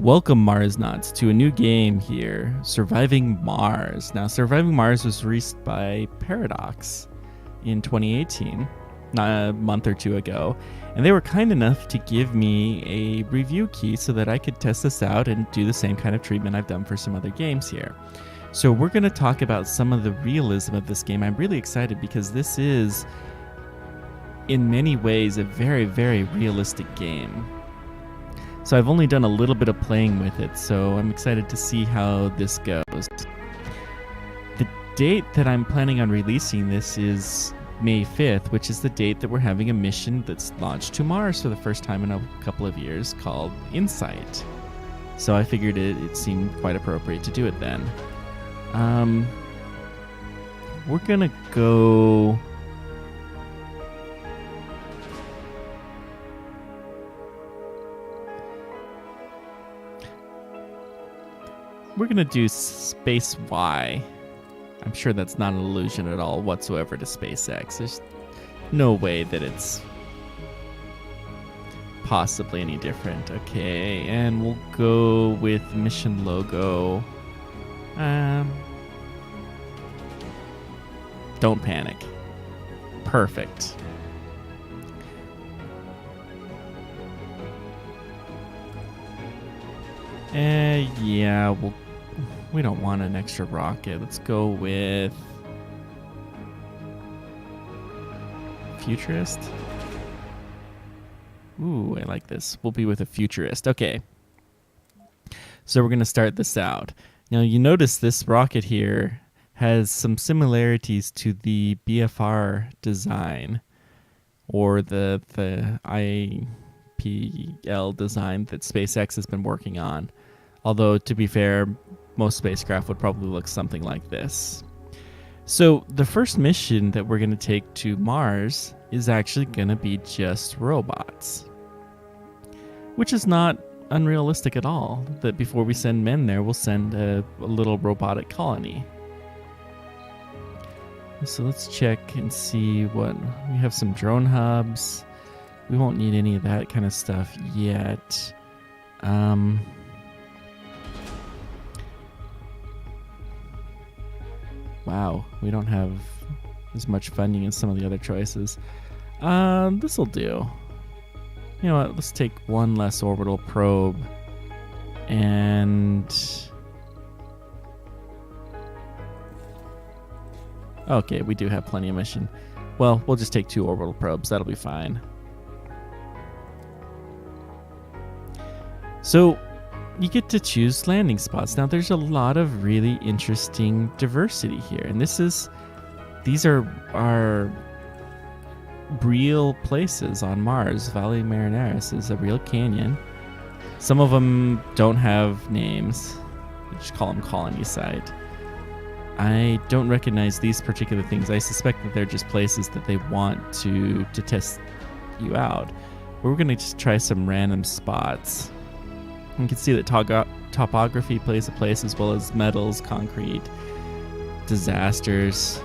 Welcome, Marsnauts, to a new game here, Surviving Mars. Now, Surviving Mars was released by Paradox in 2018, a month or two ago, and they were kind enough to give me a review key so that I could test this out and do the same kind of treatment I've done for some other games here. So we're going to talk about some of the realism of this game. I'm really excited because this is, in many ways, a very, very realistic game. So I've only done a little bit of playing with it, so I'm excited to see how this goes. The date that I'm planning on releasing this is May 5th, which is the date that we're having a mission that's launched to Mars for the first time in a couple of years called Insight. So I figured it seemed quite appropriate to do it then. We're gonna go... We're going to do Space Y. I'm sure that's not an allusion at all whatsoever to SpaceX. There's no way that it's possibly any different. Okay, and we'll go with mission logo. Don't panic. Perfect. Yeah, we don't want an extra rocket. Let's go with futurist. Ooh, I like this. We'll be with a futurist. Okay. So we're going to start this out. Now, you notice this rocket here has some similarities to the BFR design or the IPL design that SpaceX has been working on. Although, to be fair, most spacecraft would probably look something like this. So the first mission that we're going to take to Mars is actually going to be just robots. Which is not unrealistic at all, that before we send men there, we'll send a little robotic colony. So let's check and see what... We have some drone hubs. We won't need any of that kind of stuff yet. Wow, we don't have as much funding as some of the other choices. This'll do. You know what, let's take one less orbital probe. And... Okay, we do have plenty of mission. Well, we'll just take 2 orbital probes, that'll be fine. So, you get to choose landing spots. Now, there's a lot of really interesting diversity here, and these are real places on Mars. Valley Marineris is a real canyon. Some of them don't have names. We just call them colony site. I don't recognize these particular things. I suspect that they're just places that they want to test you out. But we're going to just try some random spots. You can see that topography plays a place, as well as metals, concrete, disasters.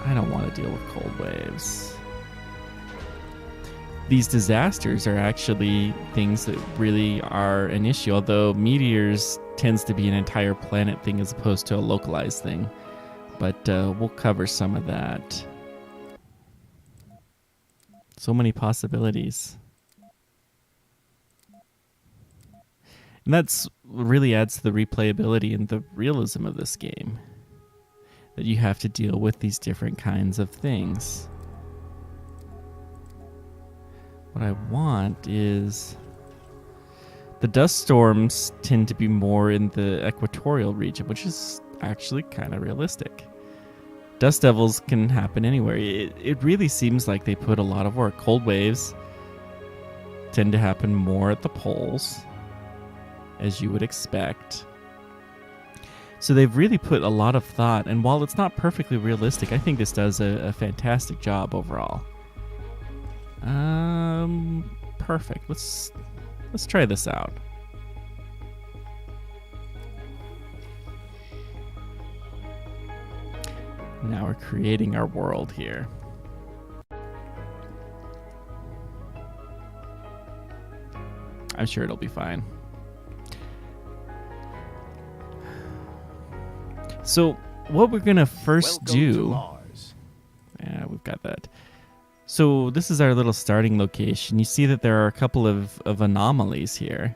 I don't want to deal with cold waves. These disasters are actually things that really are an issue, although meteors tends to be an entire planet thing as opposed to a localized thing. But we'll cover some of that. So many possibilities. And that's really adds to the replayability and the realism of this game. That you have to deal with these different kinds of things. What I want is... The dust storms tend to be more in the equatorial region, which is actually kind of realistic. Dust devils can happen anywhere. It really seems like they put a lot of work. Cold waves tend to happen more at the poles, as you would expect. So they've really put a lot of thought, and while it's not perfectly realistic, I think this does a fantastic job overall. Perfect. Let's try this out. Now we're creating our world here. I'm sure it'll be fine. So what we're gonna first Welcome to do, Mars. yeah, we've got that. So this is our little starting location. You see that there are a couple of anomalies here,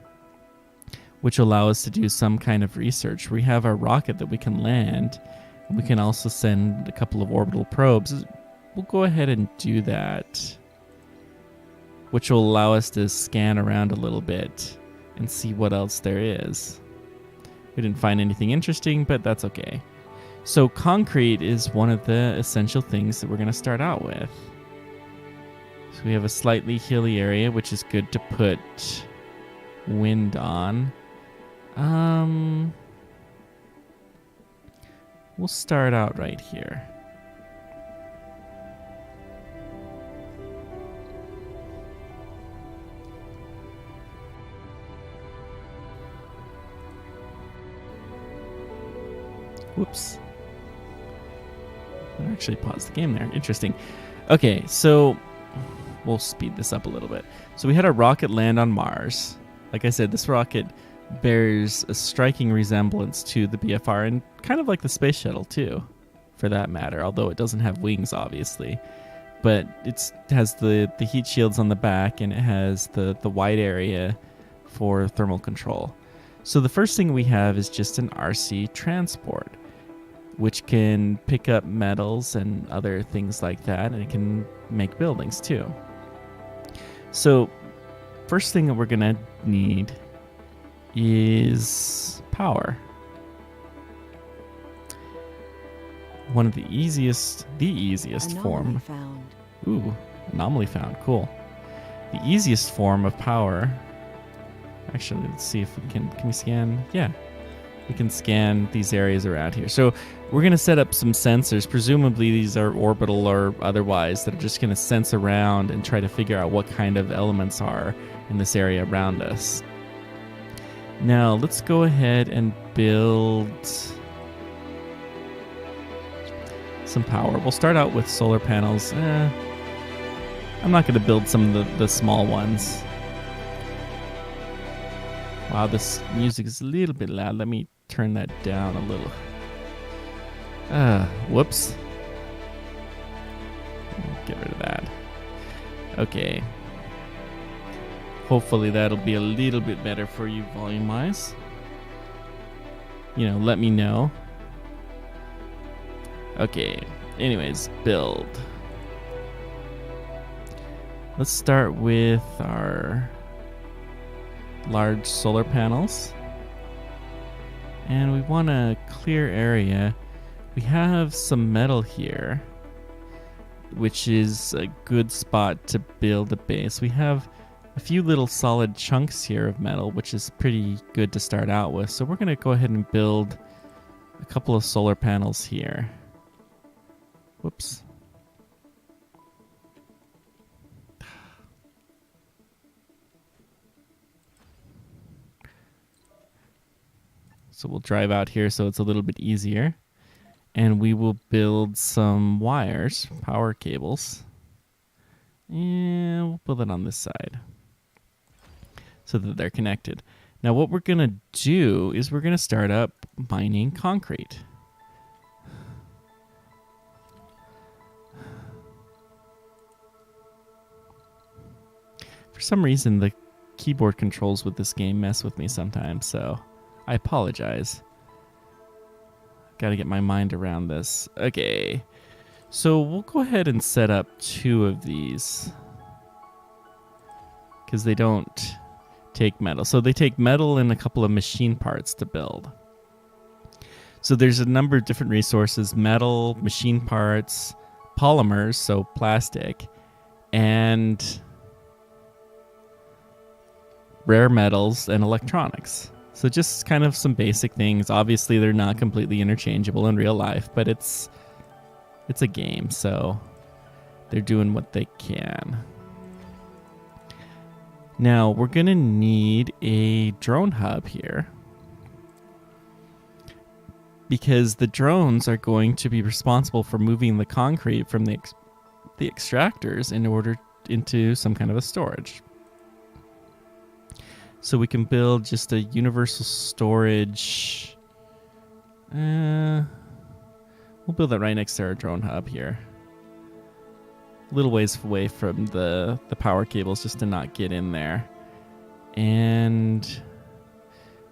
which allow us to do some kind of research. We have our rocket that we can land. We can also send a couple of orbital probes. We'll go ahead and do that, which will allow us to scan around a little bit and see what else there is. We didn't find anything interesting, but that's okay. So concrete is one of the essential things that we're going to start out with. So we have a slightly hilly area, which is good to put wind on. We'll start out right here. Whoops. I actually paused the game there. Interesting. Okay, so we'll speed this up a little bit. So we had a rocket land on Mars. Like I said, this rocket bears a striking resemblance to the BFR and kind of like the space shuttle too, for that matter, although it doesn't have wings, obviously. But it has the heat shields on the back, and it has the wide area for thermal control. So the first thing we have is just an RC transport, which can pick up metals and other things like that, and it can make buildings too. So first thing that we're gonna need is power. One of the easiest form. Found. Ooh, anomaly found. Cool. The easiest form of power. Actually, let's see if we can we scan? Yeah. We can scan these areas around here. So we're going to set up some sensors. Presumably these are orbital or otherwise that are just going to sense around and try to figure out what kind of elements are in this area around us. Now let's go ahead and build some power. We'll start out with solar panels. I'm not going to build some of the small ones. Wow, this music is a little bit loud. Let me turn that down a little. Whoops. Get rid of that. Okay. Hopefully that'll be a little bit better for you volume-wise. You know, let me know. Okay. Anyways, build. Let's start with our large solar panels, and we want a clear area. We have some metal here, which is a good spot to build a base. We have a few little solid chunks here of metal, which is pretty good to start out with. So we're going to go ahead and build a couple of solar panels here. Whoops. So we'll drive out here so it's a little bit easier. And we will build some wires, power cables. And we'll build it on this side so that they're connected. Now what we're going to do is we're going to start up mining concrete. For some reason, the keyboard controls with this game mess with me sometimes, so I apologize. Gotta get my mind around this. Okay, so we'll go ahead and set up 2 of these because they don't take metal. So they take metal and a couple of machine parts to build. So there's a number of different resources: metal, machine parts, polymers, so plastic, and rare metals and electronics. So just kind of some basic things. Obviously, they're not completely interchangeable in real life, but it's a game, so they're doing what they can. Now, we're going to need a drone hub here, because the drones are going to be responsible for moving the concrete from the extractors into some kind of a storage. So we can build just a universal storage. We'll build that right next to our drone hub here. A little ways away from the power cables just to not get in there. And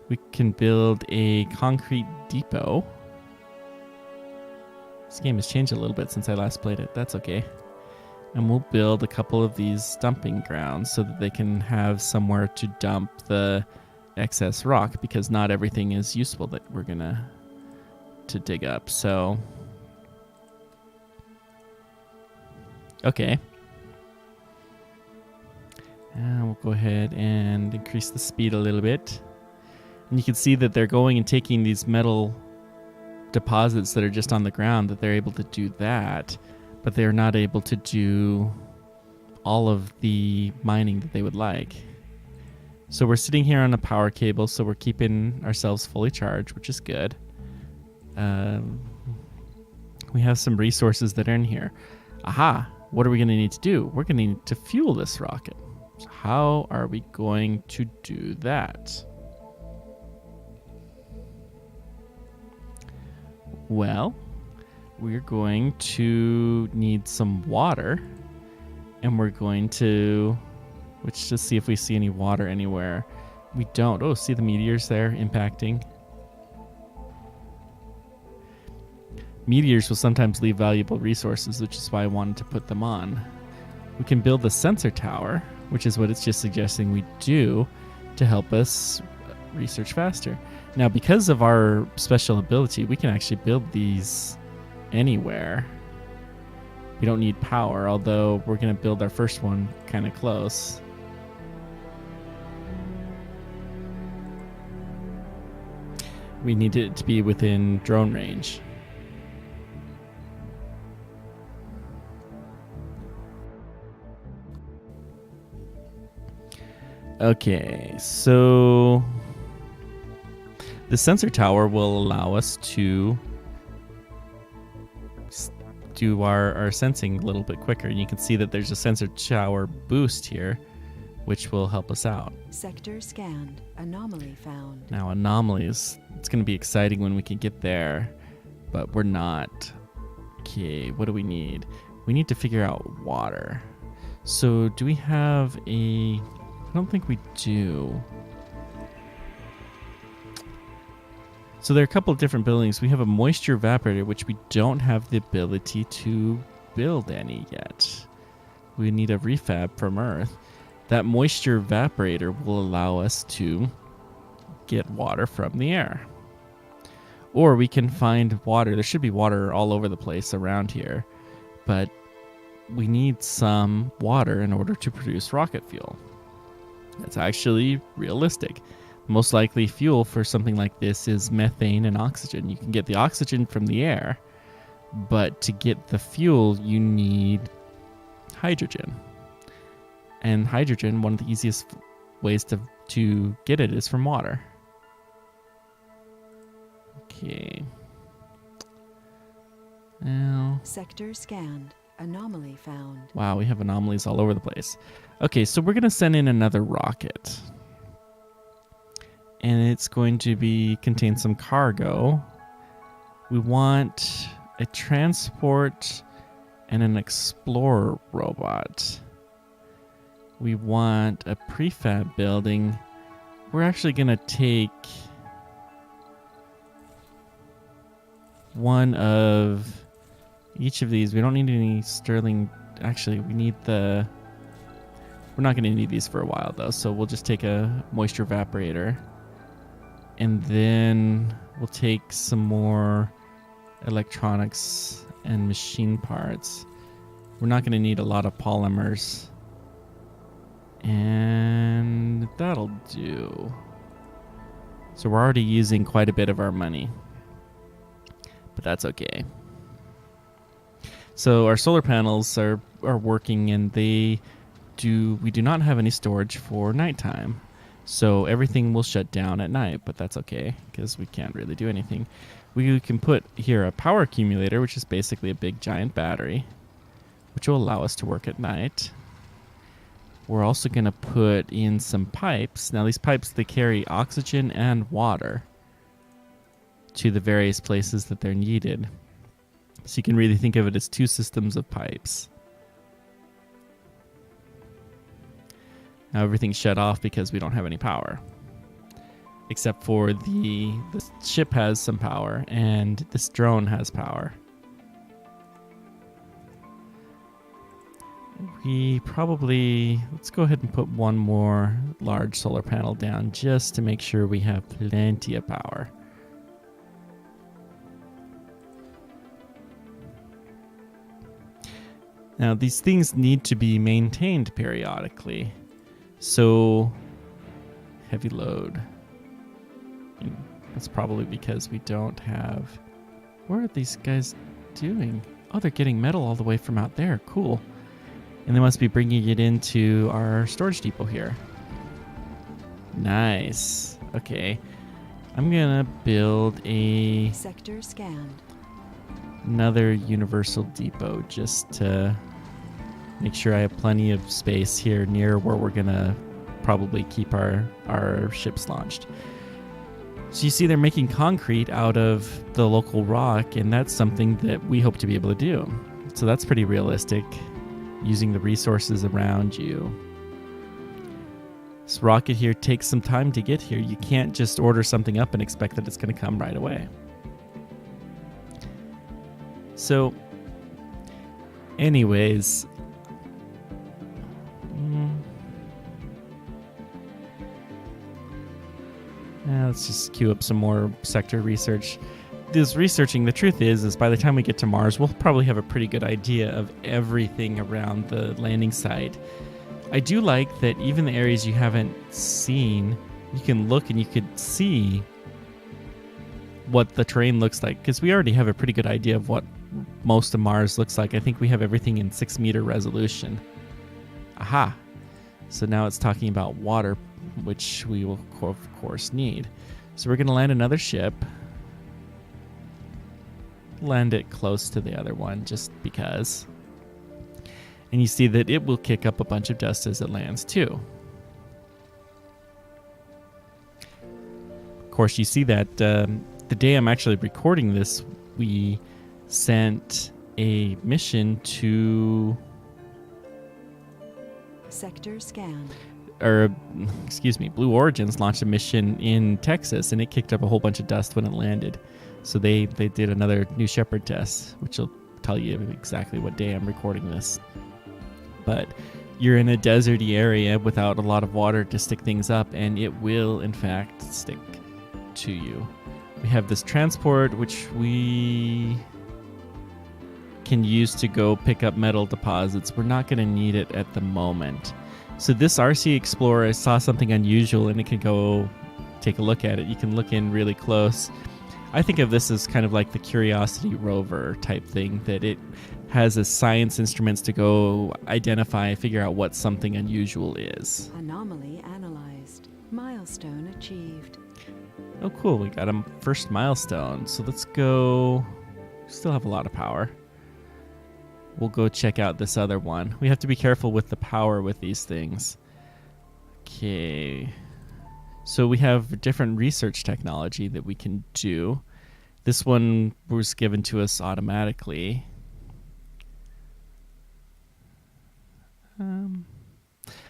we can build a concrete depot. This game has changed a little bit since I last played it. That's okay. And we'll build a couple of these dumping grounds so that they can have somewhere to dump the excess rock, because not everything is useful that we're gonna to dig up. So okay. And we'll go ahead and increase the speed a little bit. And you can see that they're going and taking these metal deposits that are just on the ground, that they're able to do that, but they're not able to do all of the mining that they would like. So we're sitting here on a power cable, so we're keeping ourselves fully charged, which is good. We have some resources that are in here. Aha! What are we going to need to do? We're going to need to fuel this rocket. So how are we going to do that? Well, we're going to need some water, and we're going to, let's just see if we see any water anywhere. We don't. Oh, see the meteors there impacting? Meteors will sometimes leave valuable resources, which is why I wanted to put them on. We can build the sensor tower, which is what it's just suggesting we do to help us research faster. Now, because of our special ability, we can actually build these anywhere. We don't need power, although we're going to build our first one kind of close. We need it to be within drone range. Okay, so the sensor tower will allow us to do our sensing a little bit quicker. And you can see that there's a sensor tower boost here, which will help us out. Sector scanned. Anomaly found. Now, anomalies, it's going to be exciting when we can get there, but we're not. Okay, what do we need? We need to figure out water. So do we have a... I don't think we do. So there are a couple of different buildings. We have a moisture evaporator, which we don't have the ability to build any yet. We need a refab from Earth. That moisture evaporator will allow us to get water from the air. Or we can find water. There should be water all over the place around here, but we need some water in order to produce rocket fuel. That's actually realistic. Most likely fuel for something like this is methane and oxygen. You can get the oxygen from the air, but to get the fuel, you need hydrogen. And hydrogen, one of the easiest ways to get it is from water. Okay. Now, Sector scanned. Anomaly found. Wow, we have anomalies all over the place. Okay, so we're going to send in another rocket. And it's going to contain some cargo. We want a transport and an explorer robot. We want a prefab building. We're actually going to take one of each of these. We don't need any sterling. Actually, we need the... We're not going to need these for a while, though, so we'll just take a moisture evaporator. And then we'll take some more electronics and machine parts. We're not going to need a lot of polymers. And that'll do. So we're already using quite a bit of our money. But that's okay. So our solar panels are working, and we do not have any storage for nighttime. So everything will shut down at night, but that's okay because we can't really do anything. We can put here a power accumulator, which is basically a big giant battery, which will allow us to work at night. We're also going to put in some pipes. Now these pipes, they carry oxygen and water to the various places that they're needed. So you can really think of it as two systems of pipes. Now everything's shut off because we don't have any power. Except for the ship has some power and this drone has power. Let's go ahead and put one more large solar panel down just to make sure we have plenty of power. Now these things need to be maintained periodically. So, heavy load. That's probably because we don't have... What are these guys doing? Oh, they're getting metal all the way from out there. Cool. And they must be bringing it into our storage depot here. Nice. Okay. I'm gonna build a... Sector scanned. Another universal depot just to make sure I have plenty of space here near where we're gonna probably keep our ships launched. So you see they're making concrete out of the local rock, and that's something that we hope to be able to do. So that's pretty realistic, using the resources around you. This rocket here takes some time to get here. You can't just order something up and expect that it's going to come right away. So, anyways, let's just queue up some more sector research. This researching, the truth is by the time we get to Mars, we'll probably have a pretty good idea of everything around the landing site. I do like that even the areas you haven't seen, you can look and you could see what the terrain looks like, because we already have a pretty good idea of what most of Mars looks like. I think we have everything in 6-meter resolution. Aha! So now it's talking about water, which we will of course need. So we're going to land another ship. Land it close to the other one just because. And you see that it will kick up a bunch of dust as it lands too. Of course, you see that the day I'm actually recording this, we sent a mission to... Sector scanned. Blue Origins launched a mission in Texas, and it kicked up a whole bunch of dust when it landed. So they did another New Shepard test, which will tell you exactly what day I'm recording this. But you're in a deserty area without a lot of water to stick things up, and it will, in fact, stick to you. We have this transport, which we can use to go pick up metal deposits. We're not going to need it at the moment. So this RC Explorer saw something unusual, and it can go take a look at it. You can look in really close. I think of this as kind of like the Curiosity rover type thing, that it has a science instruments to go identify, figure out what something unusual is. Anomaly analyzed. Milestone achieved. Oh, cool. We got a first milestone. So let's go. Still have a lot of power. We'll go check out this other one. We have to be careful with the power with these things. Okay. So we have different research technology that we can do. This one was given to us automatically.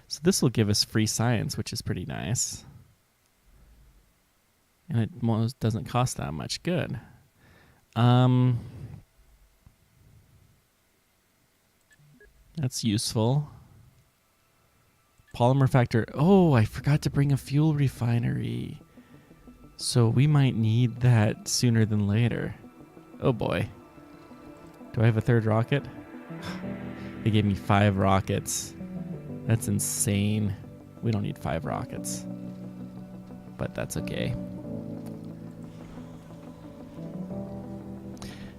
So this will give us free science, which is pretty nice. And it doesn't cost that much. Good. That's useful. Polymer factor. Oh, I forgot to bring a fuel refinery. So we might need that sooner than later. Oh boy. Do I have a third rocket? They gave me 5 rockets. That's insane. We don't need 5 rockets. But that's okay.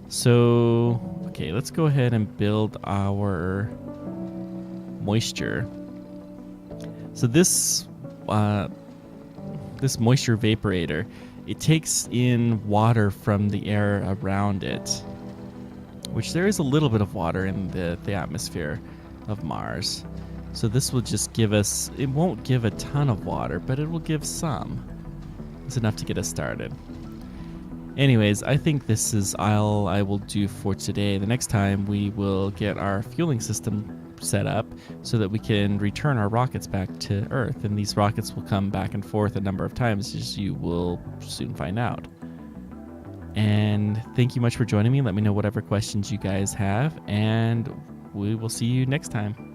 So, okay, let's go ahead and build our moisture. So this moisture evaporator, it takes in water from the air around it, which there is a little bit of water in the atmosphere of Mars. So this will just give us, it won't give a ton of water, but it will give some. It's enough to get us started. Anyways, I think this is all I will do for today. The next time we will get our fueling system set up so that we can return our rockets back to Earth. And these rockets will come back and forth a number of times, as you will soon find out. And thank you much for joining me. Let me know whatever questions you guys have, and we will see you next time.